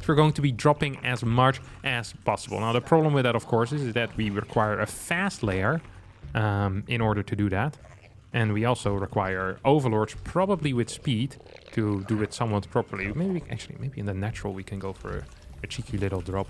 we're going to be dropping as much as possible. Now, the problem with that, of course, is that we require a fast layer in order to do that. And we also require overlords, probably with speed, to do it somewhat properly. Maybe in the natural we can go for a cheeky little drop.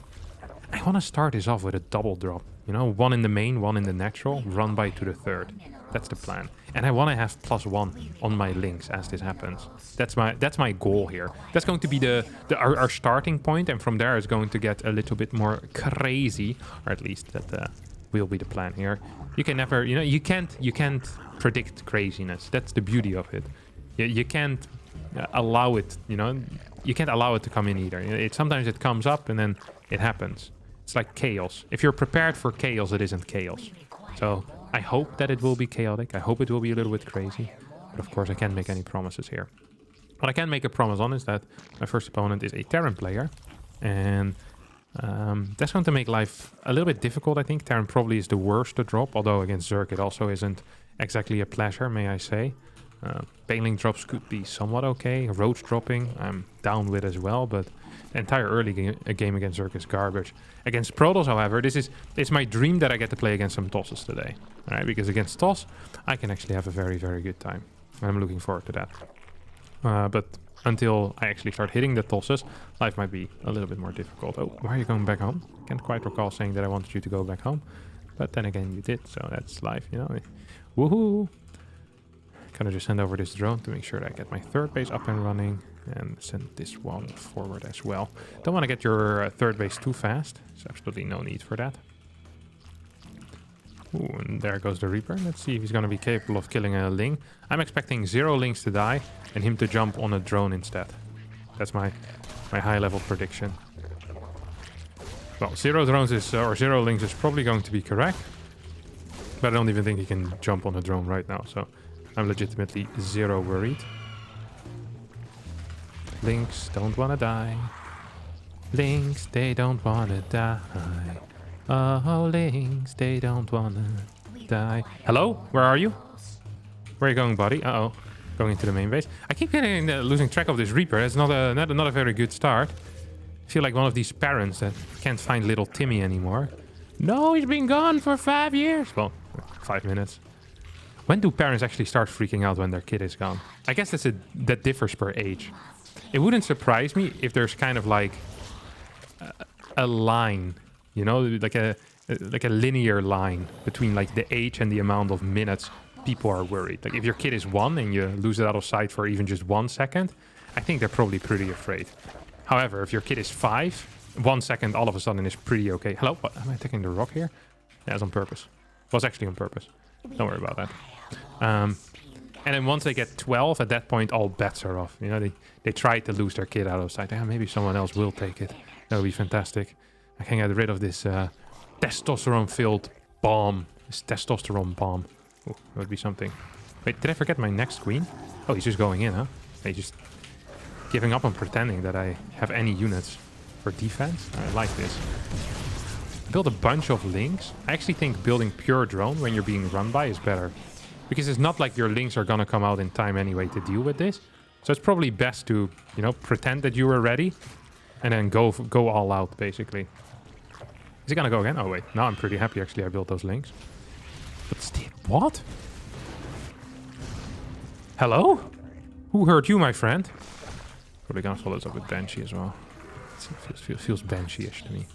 I want to start this off with a double drop. You know, one in the main, one in the natural, run by to the third. That's the plan. And I want to have +1 on my links as this happens. That's my goal here. That's going to be our starting point, and from there it's going to get a little bit more crazy, or at least that will be the plan here. You can never, you know, you can't predict craziness. That's the beauty of it. You can't allow it, you know, you can't allow it to come in either. Sometimes it comes up and then it happens. It's like chaos. If you're prepared for chaos, it isn't chaos. So I hope that it will be chaotic. I hope it will be a little bit crazy. But of course, I can't make any promises here. What I can make a promise on is that my first opponent is a Terran player. And that's going to make life a little bit difficult, I think. Terran probably is the worst to drop. Although against ZERG, it also isn't exactly a pleasure, may I say. Baneling drops could be somewhat okay. Roach dropping, I'm down with as well. But the entire early game against ZERG is garbage. Against Protoss, however, it's my dream that I get to play against some Tosses today. All right, because against Toss, I can actually have a very, very good time. I'm looking forward to that. But until I actually start hitting the Tosses, life might be a little bit more difficult. Oh, why are you going back home? Can't quite recall saying that I wanted you to go back home. But then again, you did, so that's life, you know. Woohoo! Gonna just send over this drone to make sure that I get my third base up and running. And send this one forward as well. Don't want to get your third base too fast. There's absolutely no need for that. Ooh, and there goes the Reaper. Let's see if he's going to be capable of killing a Ling. I'm expecting 0 Lings to die and him to jump on a drone instead. That's my high-level prediction. Well, 0 drones is, or 0 Lings is probably going to be correct. But I don't even think he can jump on a drone right now. So I'm legitimately 0 worried. Lynx don't wanna die. Lynx, they don't wanna die. Oh, Lynx, they don't wanna die. Hello? Where are you? Where are you going, buddy? Uh-oh. Going into the main base. I keep getting losing track of this Reaper. That's not a very good start. I feel like one of these parents that can't find little Timmy anymore. No, he's been gone for 5 years. Well, 5 minutes. When do parents actually start freaking out when their kid is gone? I guess that differs per age. It wouldn't surprise me if there's kind of like a line, you know, like a linear line between like the age and the amount of minutes people are worried. Like if your kid is 1 and you lose it out of sight for even just 1 second, I think they're probably pretty afraid. However, if your kid is 5, 1 second all of a sudden is pretty okay. Hello, what, am I taking the rock here? Yeah, it's on purpose. It was actually on purpose. Don't worry about that. And then once they get 12, at that point, all bets are off. You know, they try to lose their kid out of sight. Yeah, maybe someone else will take it. That would be fantastic. I can get rid of this testosterone-filled bomb. This testosterone bomb. Oh, that would be something. Wait, did I forget my next queen? Oh, he's just going in, huh? He's just giving up on pretending that I have any units for defense. I like this. Build a bunch of links. I actually think building pure drone when you're being run by is better. Because it's not like your links are gonna come out in time anyway to deal with this. So it's probably best to, you know, pretend that you were ready. And then go all out, basically. Is he gonna go again? Oh, wait. Now I'm pretty happy, actually, I built those links. But still, what? Hello? Who hurt you, my friend? Probably gonna follow this up with Banshee as well. It feels Banshee-ish to me.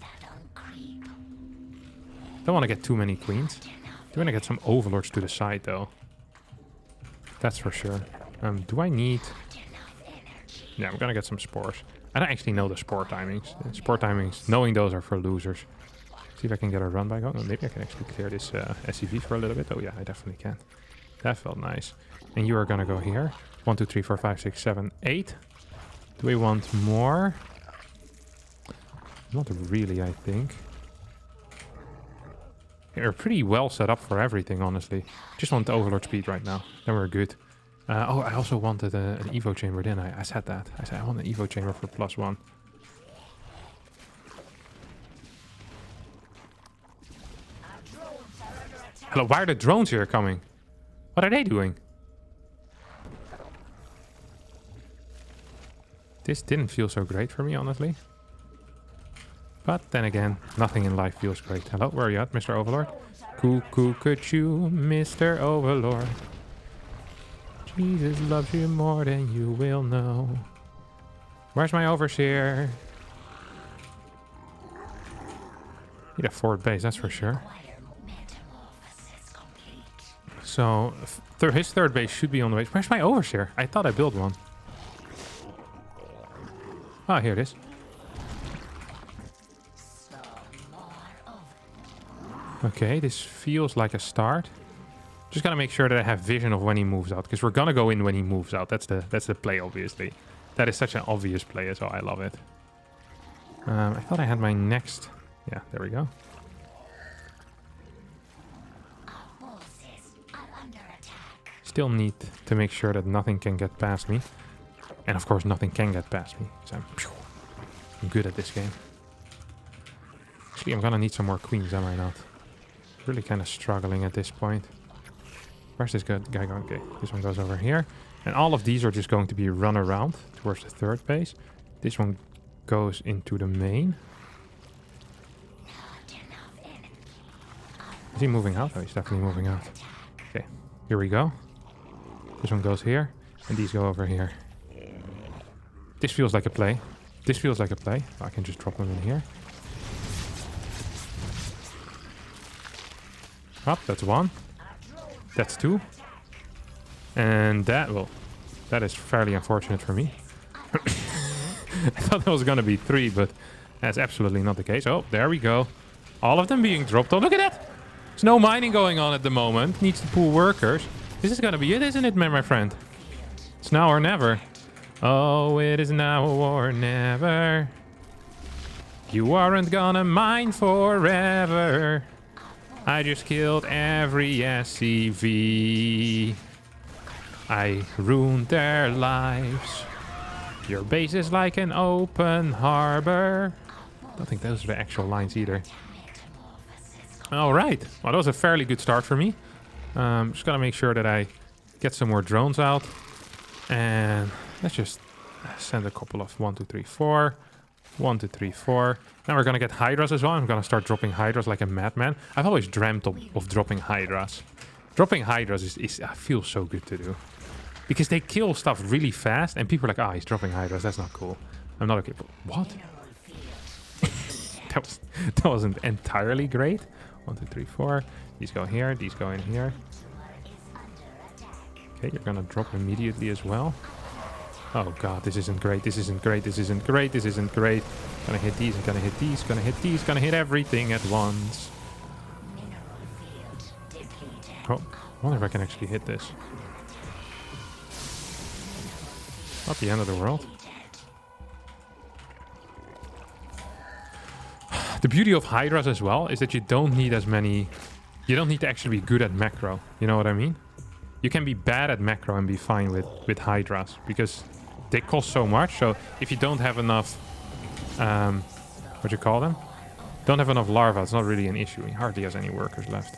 Don't want to get too many queens. Do want to get some overlords to the side, though. That's for sure. Do I need... Yeah, I'm gonna get some spores. I don't actually know the spore timings. The spore timings, knowing those are for losers. See if I can get a run by going. Oh, maybe I can actually clear this SCV for a little bit. Oh yeah, I definitely can. That felt nice. And you are gonna go here. 1, 2, 3, 4, 5, 6, 7, 8. Do we want more? Not really, I think. They're pretty well set up for everything, honestly. Just want the overlord speed right now. Then we're good. Oh, I also wanted an evo chamber, didn't I? I said that. I said I want an evo chamber for +1. Hello, why are the drones here coming? What are they doing? This didn't feel so great for me, honestly. But then again, nothing in life feels great. Hello, where are you at, Mr. Overlord? Cuckoo, could you, Mr. Overlord? Jesus loves you more than you will know. Where's my overseer? Need a forward base, that's for sure. So, his third base should be on the way. Where's my overseer? I thought I built one. Ah, here it is. Okay, this feels like a start. Just gotta make sure that I have vision of when he moves out, because we're gonna go in when he moves out. That's the play, obviously. That is such an obvious play as well. I love it. I thought I had my next. Yeah, there we go. Still need to make sure that nothing can get past me, and of course nothing can get past me. So I'm good at this game. Actually, I'm gonna need some more queens, am I not? Really kind of struggling at this point. Where's this guy going? Okay, this one goes over here. And all of these are just going to be run around towards the third base. This one goes into the main. Is he moving out? Oh, he's definitely moving out. Okay, here we go. This one goes here. And these go over here. This feels like a play. This feels like a play. I can just drop them in here. Up, that's one. That's two. And that, well, that is fairly unfortunate for me. I thought that was going to be three, but that's absolutely not the case. Oh, there we go. All of them being dropped. Oh, look at that. There's no mining going on at the moment. Needs to pool workers. This is going to be it, isn't it, my friend? It's now or never. Oh, it is now or never. You aren't gonna mine forever. I just killed every SCV. I ruined their lives. Your base is like an open harbor. I don't think those are the actual lines either. Alright. Well, that was a fairly good start for me. Just gotta make sure that I get some more drones out. And let's just send a couple of 1, 2, 3, 4. 1, 2, 3, 4. Now we're gonna get Hydras as well. I'm gonna start dropping Hydras like a madman. I've always dreamt of dropping Hydras. Dropping Hydras is I feel so good to do. Because they kill stuff really fast, and people are like, ah, he's dropping Hydras, that's not cool. I'm not okay. But what? that wasn't entirely great. 1, 2, 3, 4. These go here, these go in here. Okay, you're gonna drop immediately as well. Oh god, this isn't great, this isn't great, this isn't great, this isn't great. Gonna hit these, gonna hit these, gonna hit these, gonna hit everything at once. Oh, I wonder if I can actually hit this. Not the end of the world. The beauty of Hydras as well is that you don't need as many... You don't need to actually be good at macro. You know what I mean? You can be bad at macro and be fine with Hydras. Because they cost so much. So if you don't have enough... what you call them? Don't have enough larvae, it's not really an issue. He hardly has any workers left.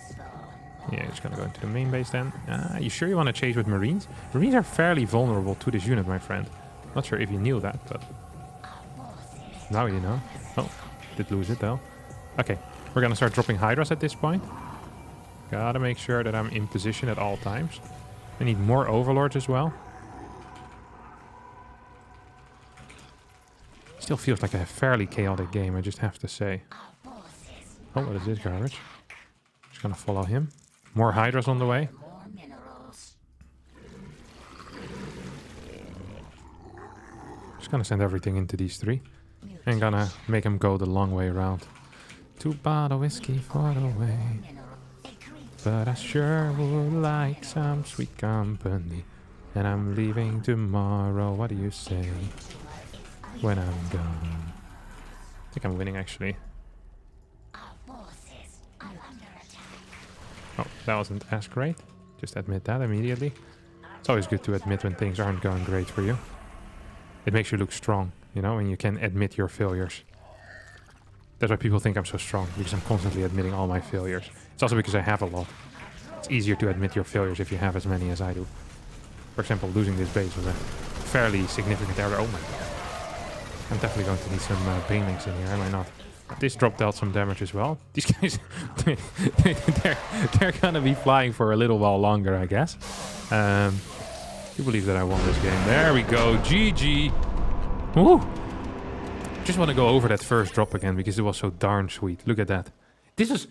Yeah, he's gonna go into the main base then. You sure you want to chase with Marines? Marines are fairly vulnerable to this unit, my friend. Not sure if you knew that, but... Now you know. Oh, did lose it though. Okay, we're gonna start dropping Hydras at this point. Gotta make sure that I'm in position at all times. I need more Overlords as well. Still feels like a fairly chaotic game, I just have to say. Oh, what is this garbage? Just gonna follow him. More Hydras on the way. Just gonna send everything into these three. And gonna make them go the long way around. 2 bottle whiskey for the way. But I sure would like some sweet company. And I'm leaving tomorrow, what do you say? When I'm gone. I think I'm winning actually. Oh, that wasn't as great. Just admit that immediately. It's always good to admit when things aren't going great for you. It makes you look strong, you know, when you can admit your failures. That's why people think I'm so strong, because I'm constantly admitting all my failures. It's also because I have a lot. It's easier to admit your failures if you have as many as I do. For example, losing this base was a fairly significant error. Oh my god. I'm definitely going to need some banelings in here, am I not? This drop dealt some damage as well. These guys, they're gonna be flying for a little while longer, I guess. You believe that I won this game. There we go. GG. Woo! Just want to go over that first drop again because it was so darn sweet. Look at that. This is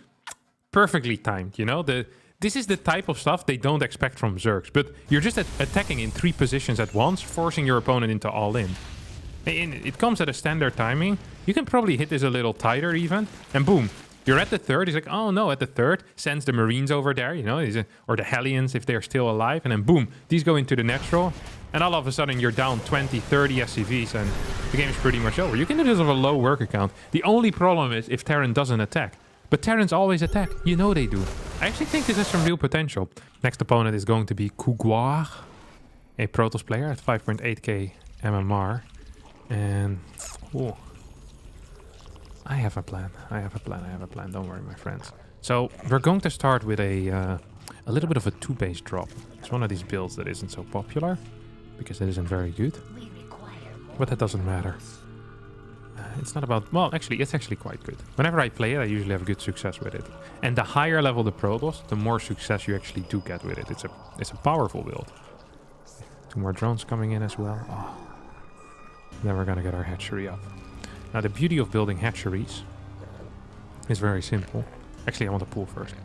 perfectly timed, you know? This is the type of stuff they don't expect from ZERGs. But you're just attacking in 3 positions at once, forcing your opponent into all-in. It comes at a standard timing. You can probably hit this a little tighter even. And boom, you're at the third. He's like, oh no, at the third. Sends the Marines over there, you know, or the Hellions if they're still alive. And then boom, these go into the natural. And all of a sudden you're down 20, 30 SCVs and the game is pretty much over. You can do this with a low worker count. The only problem is if Terran doesn't attack. But Terrans always attack. You know they do. I actually think this has some real potential. Next opponent is going to be Cougoir, a Protoss player at 5.8k MMR. And ooh, I have a plan. I have a plan. Don't worry, my friends. So we're going to start with a little bit of a 2-base drop. It's one of these builds that isn't so popular because it isn't very good. But that doesn't matter. It's not about... Well, actually, it's actually quite good. Whenever I play it, I usually have good success with it. And the higher level the Protoss, the more success you actually do get with it. It's a powerful build. 2 more drones coming in as well. Oh. Then we're gonna get our hatchery up. Now, the beauty of building hatcheries is very simple. Actually, I want to pull first.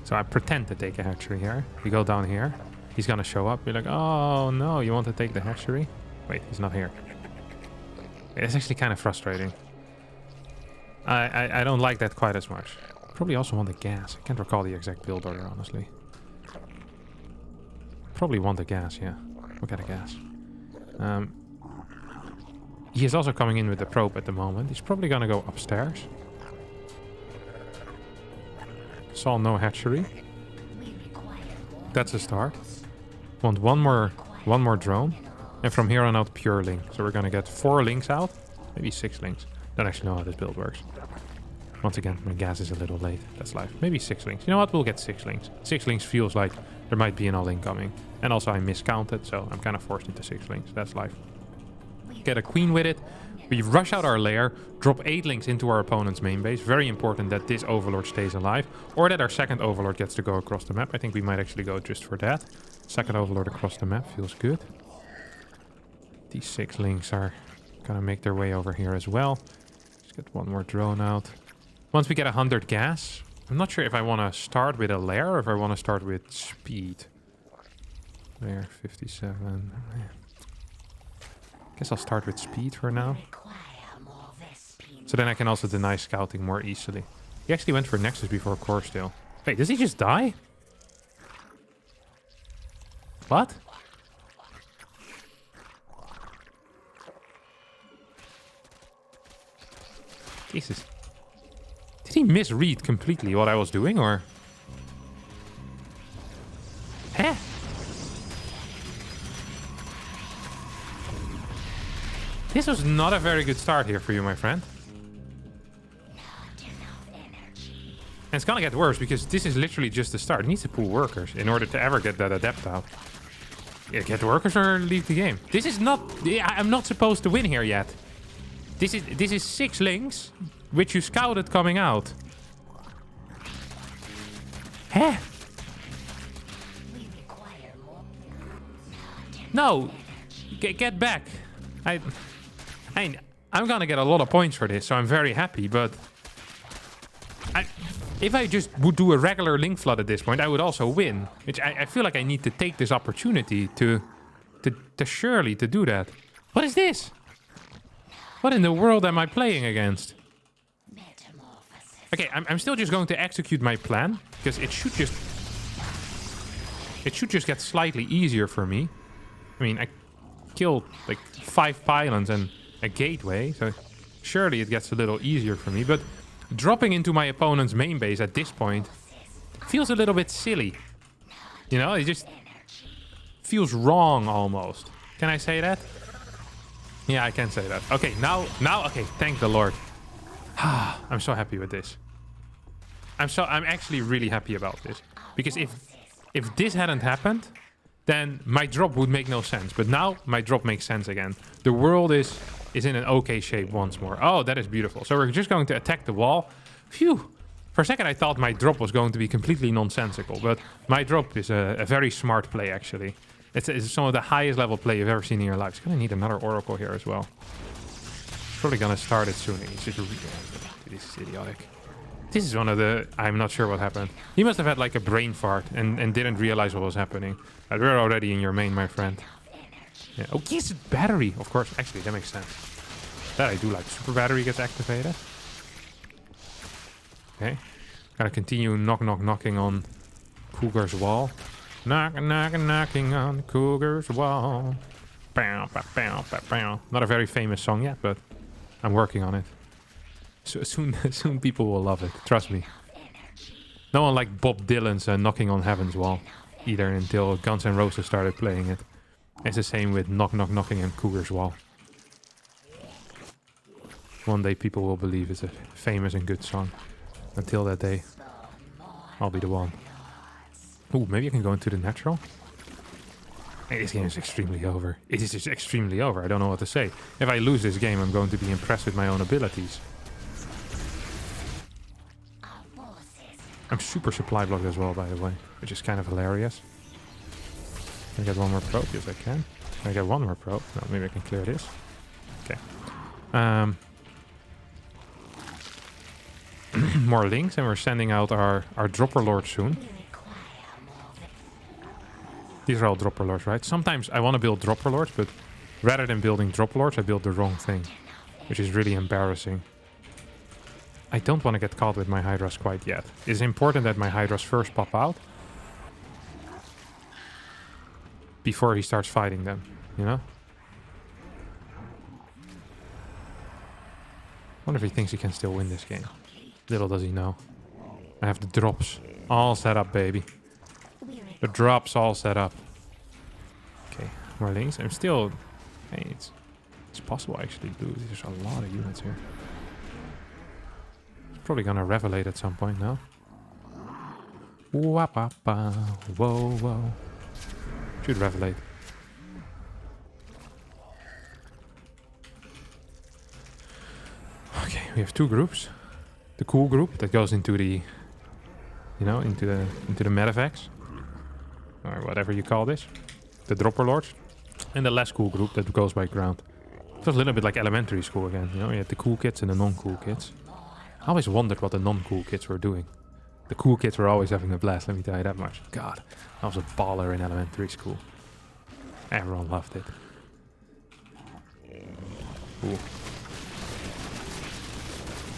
So I pretend to take a hatchery here. We go down here. He's gonna show up. Be like, oh no, you want to take the hatchery? Wait, he's not here. It's actually kind of frustrating. I don't like that quite as much. Probably also want the gas. I can't recall the exact build order, honestly. Probably want the gas, yeah. We'll get a gas. He is also coming in with the probe at the moment. He's probably gonna go upstairs. Saw no hatchery. That's a start. Want one more drone. And from here on out, pure link. So we're gonna get 4 links out. Maybe 6 links. Don't actually know how this build works. Once again, my gas is a little late. That's life. Maybe 6 links. You know what? We'll get 6 links. 6 links feels like there might be an all-in coming. And also I miscounted, so I'm kind of forced into 6 links. That's life. Get a queen with it. We rush out our lair, drop 8 links into our opponent's main base. Very important that this overlord stays alive, or that our second overlord gets to go across the map. I think we might actually go just for that. Second overlord across the map feels good. These 6 links are gonna make their way over here as well. Let's get 1 more drone out. Once we get 100 gas, I'm not sure if I want to start with a lair or if I want to start with speed. Lair 57. Guess I'll start with speed for now. So then I can also deny scouting more easily. He actually went for Nexus before Core still. Wait, does he just die? What? Jesus. Did he misread completely what I was doing, or? Huh? This was not a very good start here for you, my friend. And it's gonna get worse because this is literally just the start. It needs to pull workers in order to ever get that adept out. Yeah, get workers or leave the game. This is not... I'm not supposed to win here yet. This is 6 links, which you scouted coming out. Huh? No! Get back. I'm gonna get a lot of points for this, so I'm very happy, but... If I just would do a regular link flood at this point, I would also win. Which I feel like I need to take this opportunity to surely to do that. What is this? What in the world am I playing against? Okay, I'm still just going to execute my plan, because it should just get slightly easier for me. I mean, I killed like 5 pylons and a gateway, so surely it gets a little easier for me, but dropping into my opponent's main base at this point feels a little bit silly. You know, it just feels wrong almost. Can I say that? Yeah, I can say that. Okay, now, okay, thank the Lord. I'm so happy with this. I'm actually really happy about this. Because if this hadn't happened, then my drop would make no sense. But now my drop makes sense again. The world is is in an okay shape once more. Oh, that is beautiful. So we're just going to attack the wall. Phew. For a second, I thought my drop was going to be completely nonsensical, but my drop is a very smart play, actually. It's some of the highest level play you've ever seen in your life. It's going to need another Oracle here as well. Probably going to start it soon. It's just this is idiotic. This is one of the... I'm not sure what happened. He must have had like a brain fart and didn't realize what was happening. We're already in your main, my friend. Yeah. Oh, yes, battery. Of course. Actually, that makes sense. That I do like. Super battery gets activated. Okay. Gotta continue knocking on Cougar's wall. Knocking on Cougar's wall. Bow, bow, bow, bow, bow. Not a very famous song yet, but I'm working on it. So soon people will love it. Trust me. No one like Bob Dylan's Knocking on Heaven's Wall either until Guns N' Roses started playing it. It's the same with Knocking on Cougar's Wall. One day people will believe it's a famous and good song. Until that day, I'll be the one. Ooh, maybe I can go into the natural. Hey, this game is extremely over. It is just extremely over. I don't know what to say. If I lose this game, I'm going to be impressed with my own abilities. I'm super supply blocked as well, by the way, which is kind of hilarious. Can I get one more probe? Yes, I can. Can I get one more probe? No, maybe I can clear this. Okay. More links, and we're sending out our dropper lord soon. These are all dropper lords, right? Sometimes I want to build dropper lords, but rather than building dropper lords, I build the wrong thing, which is really embarrassing. I don't want to get caught with my Hydras quite yet. It's important that my Hydras first pop out before he starts fighting them, you know? Wonder if he thinks he can still win this game. Little does he know. I have the drops all set up, baby. The drops all set up. Okay, more links. I'm still... Hey, it's possible I actually lose. There's a lot of units here. It's probably gonna revelate at some point now. Wah-pa-pa. Whoa, whoa. Should revelate. Okay, we have two groups. The cool group that goes into the, you know, into the medevacs, or whatever you call this, the dropper lords, and the less cool group that goes by ground. It was a little bit like elementary school again, you know. You had the cool kids and the non-cool kids. I always wondered what the non-cool kids were doing. The cool kids were always having a blast. Let me tell you that much. God, I was a baller in elementary school. Everyone loved it. Ooh.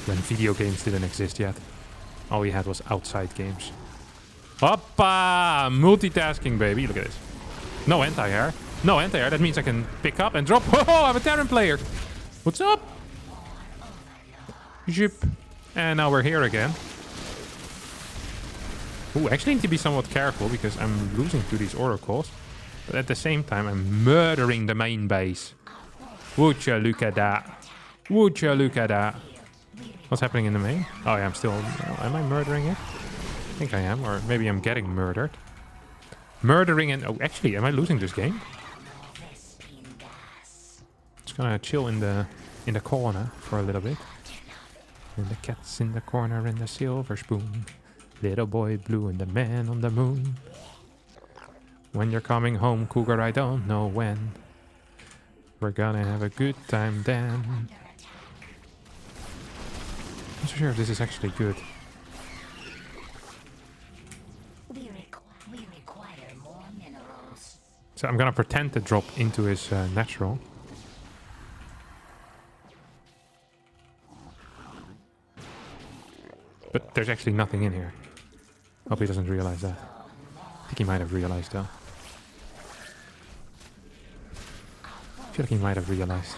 When video games didn't exist yet. All we had was outside games. Hoppa! Multitasking, baby. Look at this. No anti-air. No anti-air. That means I can pick up and drop. Oh, I'm a Terran player. What's up? Zip. And now we're here again. Ooh, actually need to be somewhat careful because I'm losing to these oracles. But at the same time, I'm murdering the main base. Would you look at that? Would you look at that? What's happening in the main? Oh yeah, I'm still... am I murdering it? I think I am, or maybe I'm getting murdered. Murdering and... Oh, actually, am I losing this game? Just gonna chill in the corner for a little bit. And the cat's in the corner and the silver spoon. Little boy blue and the man on the moon. When you're coming home, Cougar, I don't know when. We're gonna have a good time then. I'm not sure if this is actually good. We require more minerals. So I'm gonna pretend to drop into his natural. But there's actually nothing in here. Hope he doesn't realize that. I think he might have realized though. I feel like he might have realized.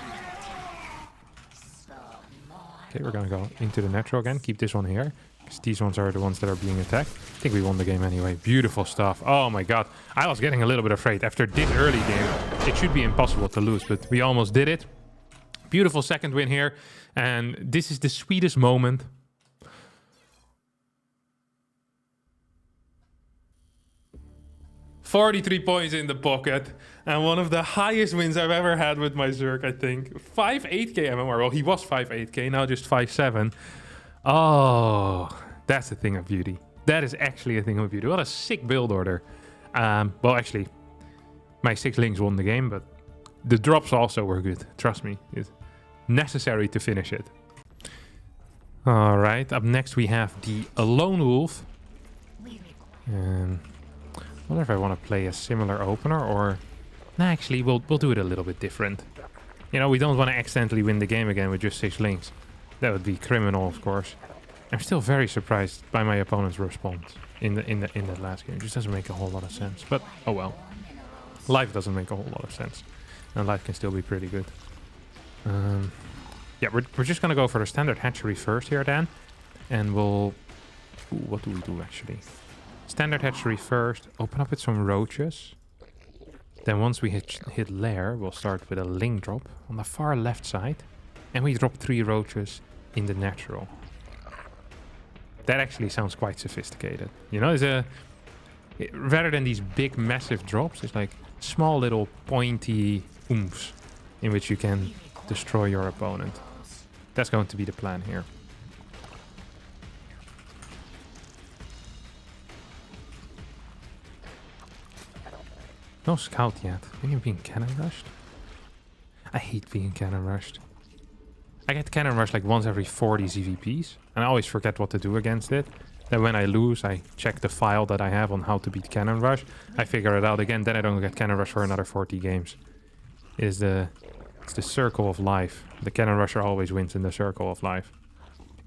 Okay, we're gonna go into the natural again. Keep this one here. Because these ones are the ones that are being attacked. I think we won the game anyway. Beautiful stuff. Oh my god. I was getting a little bit afraid. After this early game, it should be impossible to lose. But we almost did it. Beautiful second win here. And this is the sweetest moment. 43 points in the pocket. And one of the highest wins I've ever had with my Zerg, I think. 5.8k MMR. Well, he was 5.8k, now just 5.7. Oh, that's a thing of beauty. That is actually a thing of beauty. What a sick build order. Well, actually, my 6 links won the game, but the drops also were good. Trust me, it's necessary to finish it. All right, up next we have the Lone Wolf. And I wonder if I want to play a similar opener or... Nah, actually, we'll do it a little bit different. You know, we don't want to accidentally win the game again with just 6 links. That would be criminal, of course. I'm still very surprised by my opponent's response in that last game. It just doesn't make a whole lot of sense. But, oh well. Life doesn't make a whole lot of sense. And life can still be pretty good. Yeah, we're just going to go for the standard hatchery first here then. And we'll... Ooh, what do we do actually? Standard hatchery first. Open up with some roaches. Then once we hit lair, we'll start with a link drop on the far left side. And we drop 3 roaches in the natural. That actually sounds quite sophisticated. You know, rather than these big massive drops, it's like small little pointy oomph in which you can destroy your opponent. That's going to be the plan here. No scout yet. Maybe I'm being cannon rushed? I hate being cannon rushed. I get cannon rushed like once every 40 ZVPs, and I always forget what to do against it. Then when I lose, I check the file that I have on how to beat cannon rush. I figure it out again, then I don't get cannon rush for another 40 games. It's the circle of life. The cannon rusher always wins in the circle of life.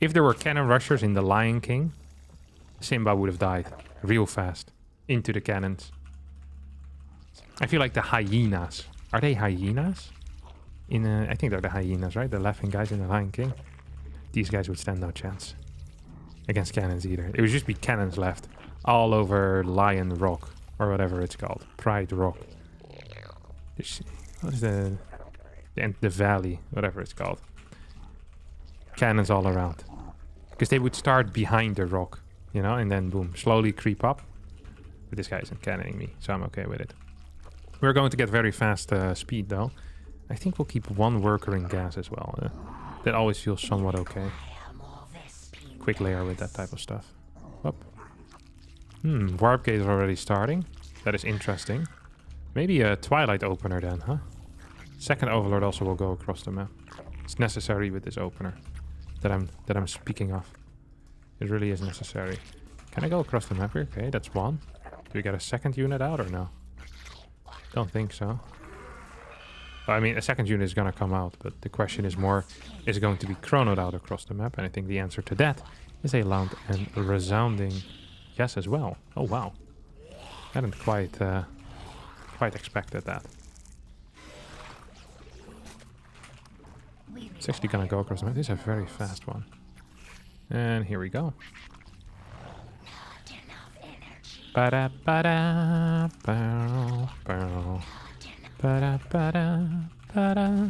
If there were cannon rushers in the Lion King, Simba would have died real fast into the cannons. I feel like the hyenas. Are they hyenas? I think they're the hyenas, right? The laughing guys in the Lion King. These guys would stand no chance against cannons either. It would just be cannons left all over Lion Rock or whatever it's called. Pride Rock. What is the valley, whatever it's called. Cannons all around. Because they would start behind the rock, you know, and then boom, slowly creep up. But this guy isn't cannoning me, so I'm okay with it. We're going to get very fast speed though. I think we'll keep 1 worker in gas as well. That always feels somewhat okay. Quick layer with that type of stuff. Up. Warp gate is already starting. That is interesting. Maybe a Twilight opener then, huh? Second Overlord also will go across the map. It's necessary with this opener that I'm speaking of. It really is necessary. Can I go across the map here? Okay, that's 1. Do we get a second unit out or no? Don't think so. I mean, a second unit is going to come out, but the question is more, is it going to be chronoed out across the map? And I think the answer to that is a loud and resounding yes as well. Oh, wow. Hadn't quite expected that. It's actually going to go across the map. This is a very fast one. And here we go. Ba-da, ba-da, bow, bow. Ba-da, ba-da, ba-da,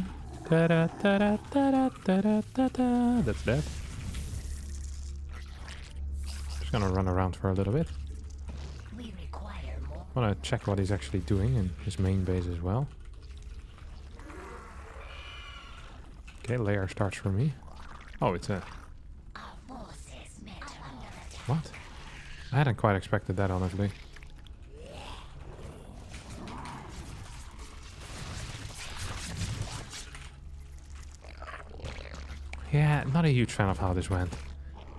da-da, da-da, da-da, da-da, da-da. That's that. Just gonna run around for a little bit. Wanna check what he's actually doing in his main base as well. Okay, layer starts for me. Oh, it's a... What? I hadn't quite expected that, honestly. Yeah, not a huge fan of how this went.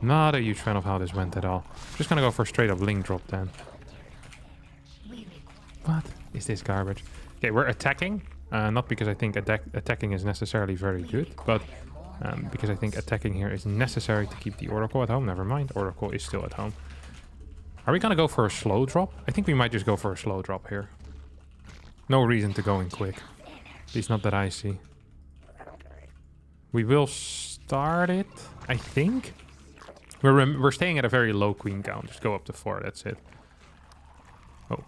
Not a huge fan of how this went at all. Just gonna go for a straight up link drop then. What is this garbage? Okay, we're attacking. Not because I think attacking is necessarily very good, but because I think attacking here is necessary to keep the Oracle at home. Never mind, Oracle is still at home. Are we gonna go for a slow drop? I think we might just go for a slow drop here. No reason to go in quick. At least not that I see. We will start it, I think. We're staying at a very low queen count. Just go up to 4, that's it. Oh.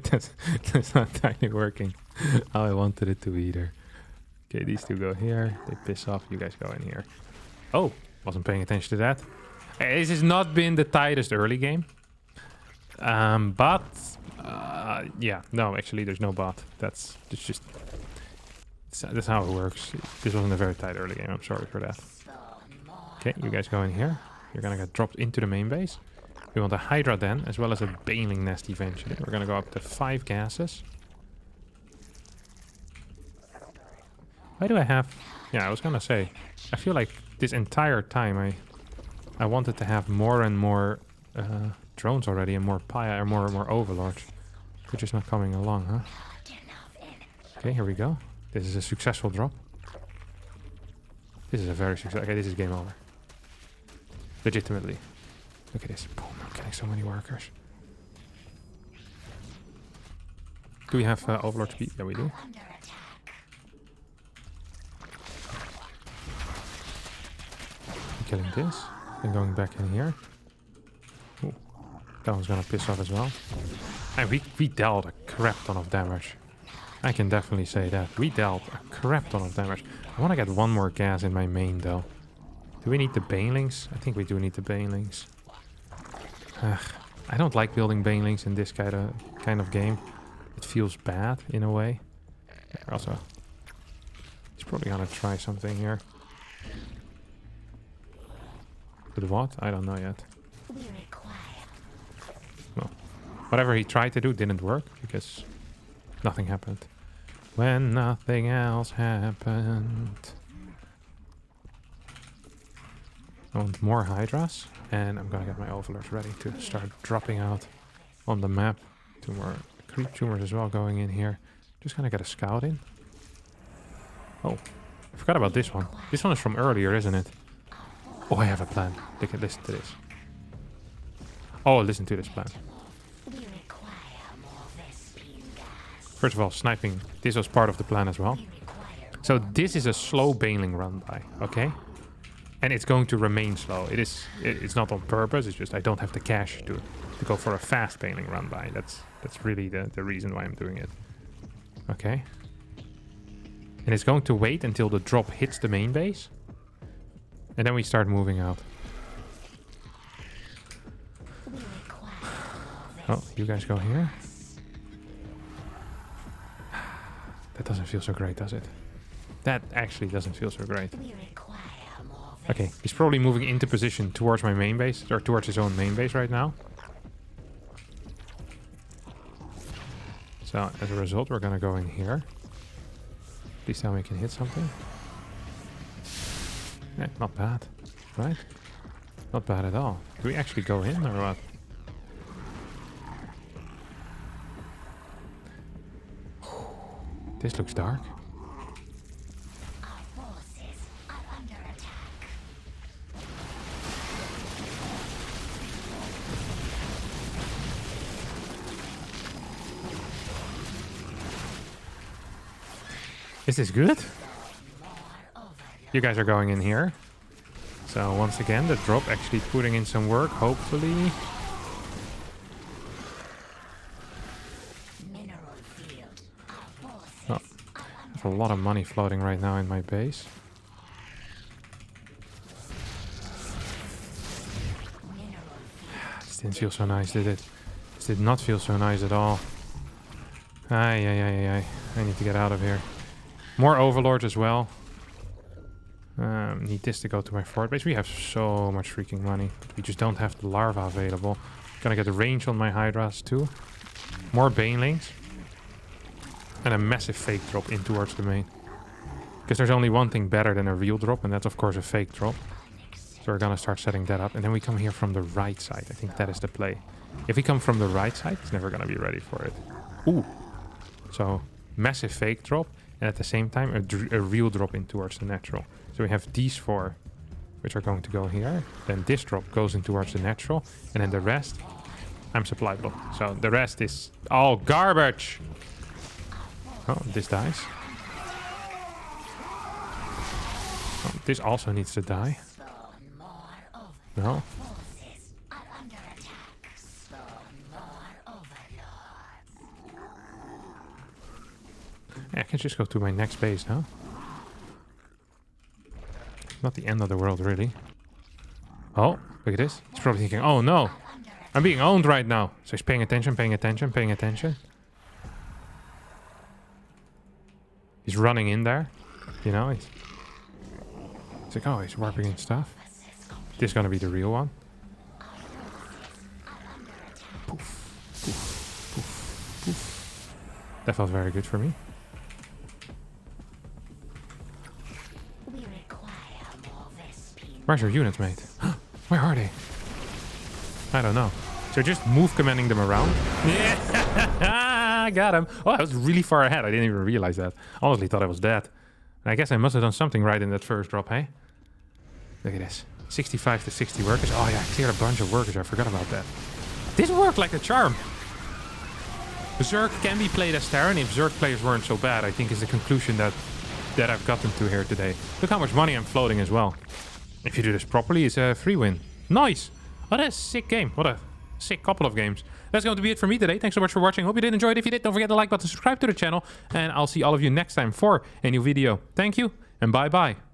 that's not tiny working how I wanted it to either. Okay, these two go here. They piss off. You guys go in here. Oh, wasn't paying attention to that. This has not been the tightest early game. But yeah, no, actually, there's no bot. That's how it works. This wasn't a very tight early game. I'm sorry for that. Okay, you guys go in here. You're gonna get dropped into the main base. We want a Hydra den, as well as a Baneling nest eventually. We're gonna go up to 5 gases. Why do I have... Yeah, I was gonna say, I feel like this entire time I wanted to have more and more drones already, and more more overlords. They're just not coming along, huh? Okay, here we go. This is a successful drop. This is a very successful... Okay, this is game over. Legitimately. Look at this. Boom, I'm getting so many workers. Do we have overlord speed? Yeah, we do. I'm killing this. And going back in here. Ooh, that one's gonna piss off as well. And we dealt a crap ton of damage. I can definitely say that. We dealt a crap ton of damage. I want to get one more gas in my main though. Do we need the Banelings? I think we do need the Banelings. I don't like building Banelings in this kind of game. It feels bad in a way. Also, he's probably gonna try something here. With what? I don't know yet. Well, whatever he tried to do didn't work because nothing happened. When nothing else happened. I want more Hydras, and I'm gonna get my overlords ready to start dropping out on the map. 2 more creep tumors as well going in here. Just gonna get a scout in. Oh, I forgot about this one. This one is from earlier, isn't it? Oh, I have a plan. Listen to this. Oh, listen to this plan. First of all, sniping. This was part of the plan as well. So this is a slow Baneling run by, okay? And it's going to remain slow. It's not on purpose. It's just I don't have the cash to go for a fast Baneling run by. That's really the reason why I'm doing it. Okay. And it's going to wait until the drop hits the main base. And then we start moving out. Oh, you guys go here. That doesn't feel so great, does it? That actually doesn't feel so great. Okay, he's probably moving into position towards my main base, or towards his own main base right now. So, as a result, we're gonna go in here. Please tell me we can hit something. Yeah, not bad, right? Not bad at all. Do we actually go in, or what? This looks dark. Is this good? You guys are going in here. So once again, the drop actually putting in some work, hopefully. Oh, there's a lot of money floating right now in my base. This didn't feel so nice, did it? This did not feel so nice at all. I need to get out of here. More overlords as well. Need this to go to my fort base. We have so much freaking money, but we just don't have the larva available. Gonna get a range on my Hydras too. More Banelings. And a massive fake drop in towards the main. Because there's only one thing better than a real drop, and that's of course a fake drop. So we're gonna start setting that up. And then we come here from the right side. I think that is the play. If we come from the right side, it's never gonna be ready for it. Ooh. So, massive fake drop. And at the same time, a real drop in towards the natural. So we have these 4, which are going to go here. Then this drop goes in towards the natural. And then the rest, I'm supplyable. So the rest is all garbage. Oh, this dies. Oh, this also needs to die. No. I can just go to my next base now. Not the end of the world, really. Oh, look at this. He's probably thinking, oh no, I'm being owned right now. So he's paying attention, paying attention, paying attention. He's running in there. You know, he's like, oh, he's warping and stuff. This is gonna be the real one. Poof, poof, poof, poof. That felt very good for me. Where's your units, mate? Where are they? I don't know. So just move commanding them around. Yeah, I got him. Oh, I was really far ahead. I didn't even realize that. Honestly, thought I was dead. And I guess I must have done something right in that first drop, hey? Look at this. 65 to 60 workers. Oh yeah, I cleared a bunch of workers. I forgot about that. This worked like a charm. ZERG can be played as Terran if ZERG players weren't so bad, I think is the conclusion that I've gotten to here today. Look how much money I'm floating as well. If you do this properly, it's a free win. Nice! What a sick game. What a sick couple of games. That's going to be it for me today. Thanks so much for watching. Hope you did enjoy it. If you did, don't forget to like button, subscribe to the channel, and I'll see all of you next time for a new video. Thank you, and bye-bye.